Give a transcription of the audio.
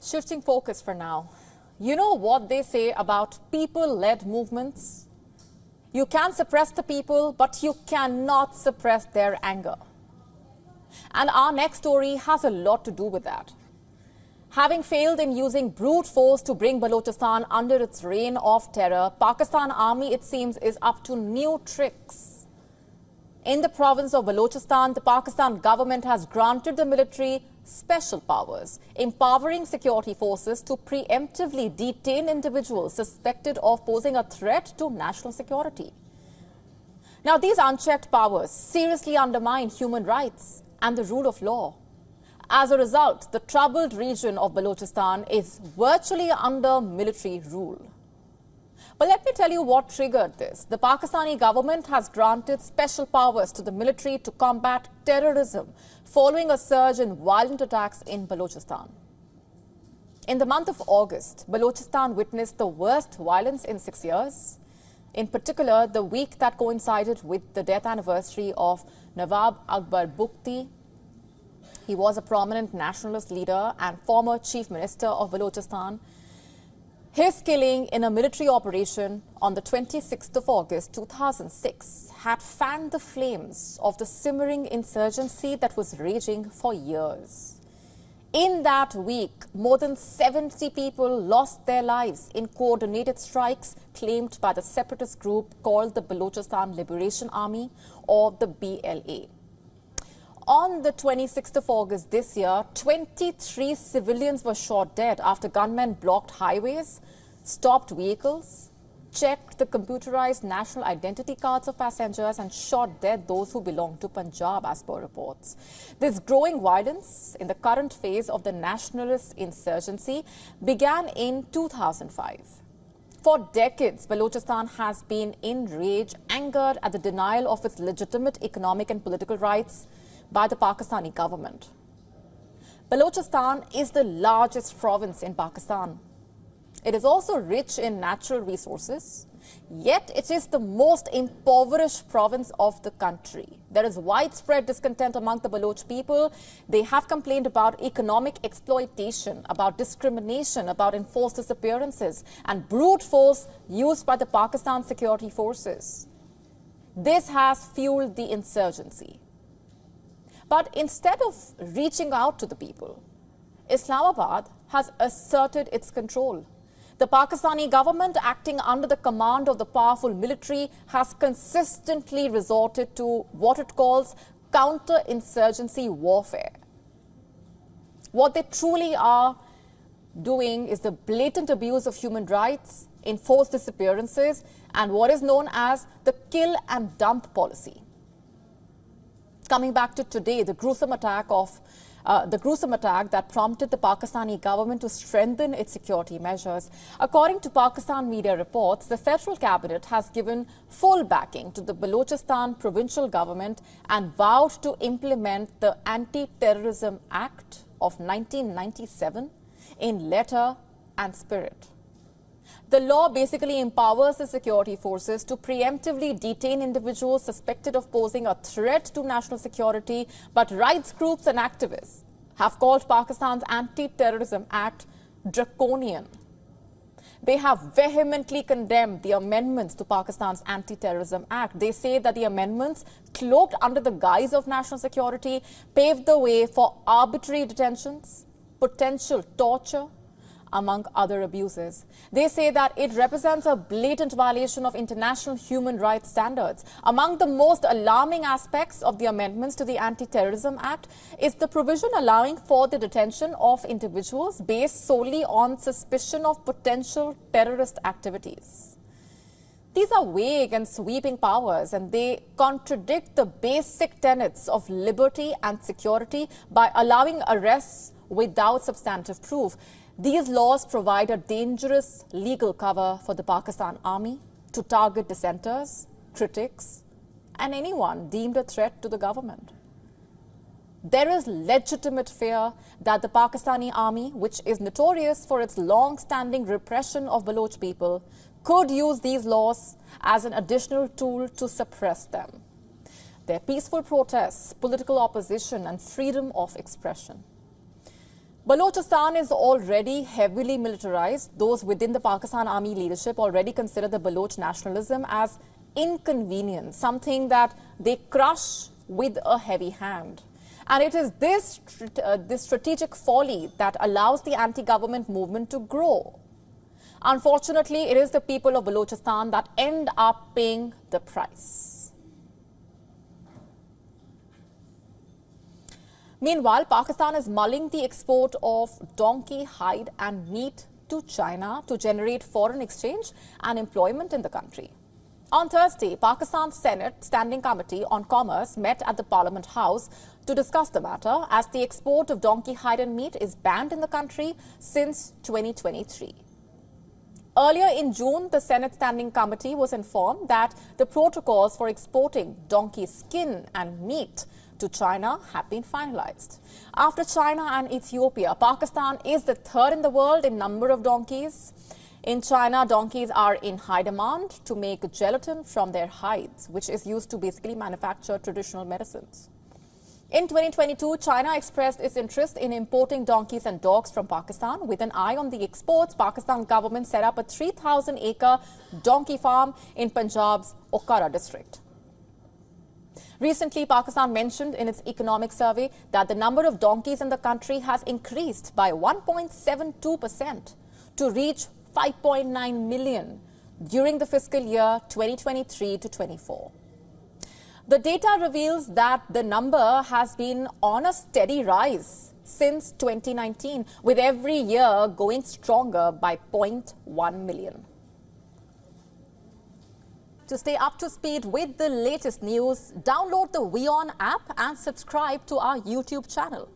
Shifting focus for now. You know what they say about people-led movements? You can suppress the people, but you cannot suppress their anger. And our next story has a lot to do with that. Having failed in using brute force to bring Balochistan under its reign of terror, Pakistan Army, it seems, is up to new tricks. In the province of Balochistan, the Pakistan government has granted the military special powers, empowering security forces to preemptively detain individuals suspected of posing a threat to national security. Now, these unchecked powers seriously undermine human rights and the rule of law. As a result, the troubled region of Balochistan is virtually under military rule. But let me tell you what triggered this. The Pakistani government has granted special powers to the military to combat terrorism following a surge in violent attacks in Balochistan. In the month of August, Balochistan witnessed the worst violence in 6 years. In particular, the week that coincided with the death anniversary of Nawab Akbar Bukti. He was a prominent nationalist leader and former chief minister of Balochistan. His killing in a military operation on the 26th of August 2006 had fanned the flames of the simmering insurgency that was raging for years. In that week, more than 70 people lost their lives in coordinated strikes claimed by the separatist group called the Balochistan Liberation Army, or the BLA. On the 26th of August this year, 23 civilians were shot dead after gunmen blocked highways, stopped vehicles, checked the computerized national identity cards of passengers and shot dead those who belonged to Punjab, as per reports. This growing violence in the current phase of the nationalist insurgency began in 2005. For decades, Balochistan has been enraged, angered at the denial of its legitimate economic and political rights by the Pakistani government. Balochistan is the largest province in Pakistan. It is also rich in natural resources, yet it is the most impoverished province of the country. There is widespread discontent among the Baloch people. They have complained about economic exploitation, about discrimination, about enforced disappearances, and brute force used by the Pakistan security forces. This has fueled the insurgency. But instead of reaching out to the people, Islamabad has asserted its control. The Pakistani government, acting under the command of the powerful military, has consistently resorted to what it calls counter-insurgency warfare. What they truly are doing is the blatant abuse of human rights, enforced disappearances, and what is known as the kill and dump policy. Coming back to today, the gruesome attack that prompted the Pakistani government to strengthen its security measures. According to Pakistan media reports, the federal cabinet has given full backing to the Balochistan provincial government and vowed to implement the Anti-Terrorism Act of 1997 in letter and spirit. The law basically empowers the security forces to preemptively detain individuals suspected of posing a threat to national security, but rights groups and activists have called Pakistan's Anti-Terrorism Act draconian. They have vehemently condemned the amendments to Pakistan's Anti-Terrorism Act. They say that the amendments, cloaked under the guise of national security, paved the way for arbitrary detentions, potential torture, among other abuses. They say that it represents a blatant violation of international human rights standards. Among the most alarming aspects of the amendments to the Anti-Terrorism Act is the provision allowing for the detention of individuals based solely on suspicion of potential terrorist activities. These are vague and sweeping powers, and they contradict the basic tenets of liberty and security by allowing arrests without substantive proof. These laws provide a dangerous legal cover for the Pakistan Army to target dissenters, critics, and anyone deemed a threat to the government. There is legitimate fear that the Pakistani Army, which is notorious for its long-standing repression of Baloch people, could use these laws as an additional tool to suppress them. Their peaceful protests, political opposition, and freedom of expression. Balochistan is already heavily militarized. Those within the Pakistan army leadership already consider the Baloch nationalism as inconvenient, something that they crush with a heavy hand. And it is this strategic folly that allows the anti-government movement to grow. Unfortunately, it is the people of Balochistan that end up paying the price. Meanwhile, Pakistan is mulling the export of donkey hide and meat to China to generate foreign exchange and employment in the country. On Thursday, Pakistan's Senate Standing Committee on Commerce met at the Parliament House to discuss the matter, as the export of donkey hide and meat is banned in the country since 2023. Earlier in June, the Senate Standing Committee was informed that the protocols for exporting donkey skin and meat to China have been finalized. After China and Ethiopia, Pakistan is the third in the world in number of donkeys. In China, donkeys are in high demand to make gelatin from their hides, which is used to basically manufacture traditional medicines. In 2022, China expressed its interest in importing donkeys and dogs from Pakistan. With an eye on the exports, Pakistan government set up a 3,000-acre donkey farm in Punjab's Okara district. Recently, Pakistan mentioned in its economic survey that the number of donkeys in the country has increased by 1.72% to reach 5.9 million during the fiscal year 2023 to 24. The data reveals that the number has been on a steady rise since 2019, with every year going stronger by 0.1 million. To stay up to speed with the latest news, download the WION app and subscribe to our YouTube channel.